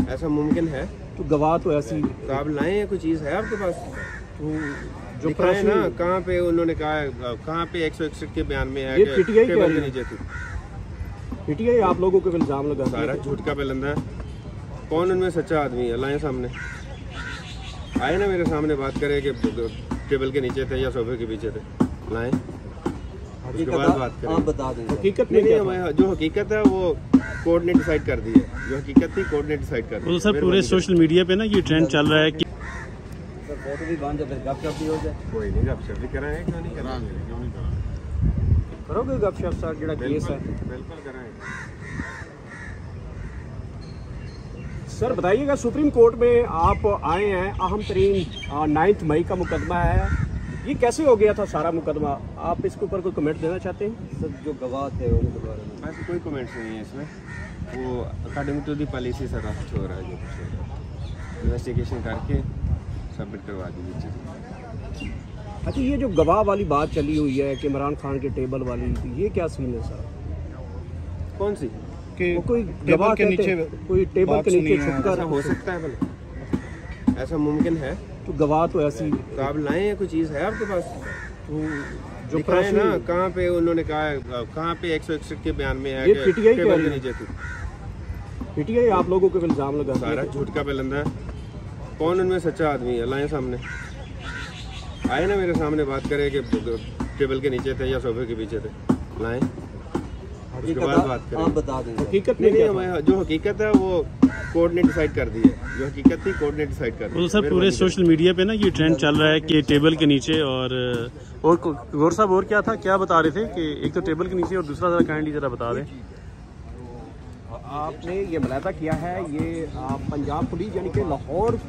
ऐसा मुमकिन है? तो गवाह तो ऐसी तो आप लाए, कोई चीज़ है आपके पास? तो जो दिखाएं ना, कहाँ पे उन्होंने कहा, कहाँ पे 161 के बयान में है ये कि पीटीआई टेबल के नीचे थी। पीटीआई आप लोगों को इल्जाम लगा सारा झूठ का बुलंदा है। कौन उनमें सच्चा आदमी है? लाए सामने, आए ना मेरे सामने बात करें कि टेबल के नीचे थे या सोफे के पीछे थे। लाएं, उसके बाद बात करें। आप बता दें हकीकत नहीं, जो हकीकत है वो कोर्ट ने डिसाइड कर दी है। जो हकीकत थी कोर्ट ने डिसाइड कर दी। तो सर पूरे सोशल मीडिया पे ना ये ट्रेंड चल रहा है कि फोटो भी बांध फिर गपशप भी हो जाए। कोई नहीं, गपशप भी कराएं, क्यों नहीं कराएंगे, क्यों नहीं कराएंगे, करोगे गपशप सर जो केस है? बिल्कुल कराएंगे। सर बताइएगा, सुप्रीम कोर्ट में आप आए हैं, अहम तरीन 9 मई का मुकदमा है, ये कैसे हो गया था सारा मुकदमा? आप इसके ऊपर कोई कमेंट देना चाहते हैं? सर जो गवाह थे उनके बारे में ऐसे कोई कमेंट्स नहीं है इसमें। वो अकॉर्डिंग टू दी पॉलिसी सारा कुछ हो रहा है, जो कुछ हो रहा है इन्वेस्टिगेशन करके सबमिट करवा दी चीज़। अच्छा, ये जो गवाह वाली बात चली हुई है कि इमरान खान के टेबल वाली, ये क्या सीन है सर? कौन सी? कि कोई गवाह के नीचे, कोई टेबल के नीचे छुपकर हो सकता है भला? ऐसा मुमकिन है? तो गवाह तो ऐसी तो आप लाए, कोई चीज़ है आपके पास? तो जो दिखाएं ना, कहाँ पे उन्होंने कहा, कहाँ पे 161 के बयान में है ये कि पीटीआई टेबल के नीचे थी। पीटीआई आप लोगों को इल्जाम लगा सारा झूठ का बुलंदा है। कौन उनमें सच्चा आदमी है? लाए सामने, आए ना मेरे सामने बात करें कि टेबल के नीचे थे या सोफे के पीछे थे। लाएं, उसके बाद बात करें। आप बता दें हकीकत नहीं, जो हकीकत है वो कोर्ट ने डिसाइड कर दी है। जो हकीकत थी कोर्ट ने डिसाइड कर दी। तो सर पूरे सोशल मीडिया पे ना ये ट्रेंड चल रहा है कि टेबल के नीचे और गौर साहब और क्या था, क्या बता रहे थे कि एक तो टेबल के नीचे और दूसरा जरा काइंडली जरा बता दें। आपने ये मुलाहजा किया है, ये पंजाब पुलिस यानी कि लाहौर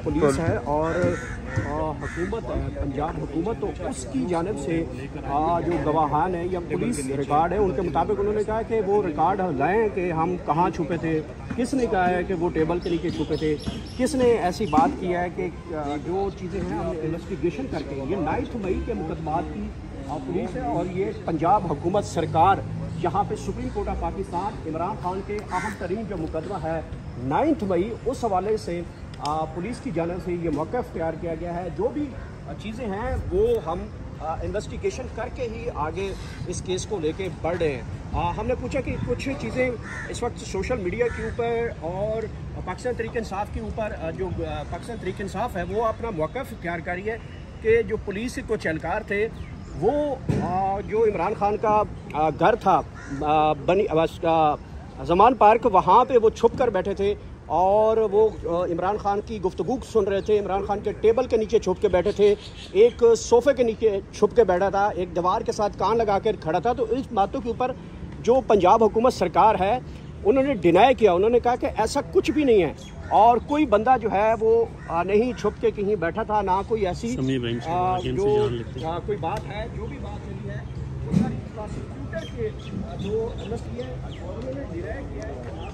पुलिस है और हुकूमत है, पंजाब हुकूमत, तो उसकी जानिब से जो गवाहान है या पुलिस रिकॉर्ड है, उनके मुताबिक उन्होंने कहा कि वो रिकॉर्ड लाएँ कि हम कहाँ छुपे थे, किसने कहा है कि वो टेबल के नीचे छुपे थे, किसने ऐसी बात की है कि जो चीज़ें हैं हम इन्वेस्टिगेशन करके, ये 9 मई के मुकदमात की पुलिस है और ये पंजाब हुकूमत सरकार, जहाँ पे supreme court of Pakistan Imran Khan के अहम तरीन जो मुकदमा है 9 मई, उस हवाले से पुलिस की जानिब से ये मौक़िफ़ इख्तियार किया गया है। जो भी चीज़ें हैं वो हम इन्वेस्टिगेशन करके ही आगे इस केस को लेके बढ़ रहे हैं। हमने पूछा कि कुछ चीज़ें इस वक्त सोशल मीडिया के ऊपर और पाकिस्तान तहरीक इंसाफ के ऊपर, जो पाकिस्तान तहरीक इंसाफ है वो अपना मौक़िफ़ इख्तियार कर रही है कि जो पुलिस के कुछ एहलकार थे वो जो इमरान खान का घर था बनी ज़मान पार्क, वहाँ पे वो छुप कर बैठे थे और वो इमरान खान की गुफ्तगू सुन रहे थे। इमरान खान के टेबल के नीचे छुप के बैठे थे, एक सोफ़े के नीचे छुप के बैठा था, एक दीवार के साथ कान लगा कर खड़ा था। तो इस बातों के ऊपर जो पंजाब हुकूमत सरकार है उन्होंने डिनाई किया, उन्होंने कहा कि ऐसा कुछ भी नहीं है और कोई बंदा जो है वो नहीं छुप के कहीं बैठा था, ना कोई ऐसी जो कोई बात है। जो भी बात चली है वो सारी प्रोसिक्यूटर के जो एमएसपी है और उन्होंने डिनाई किया है।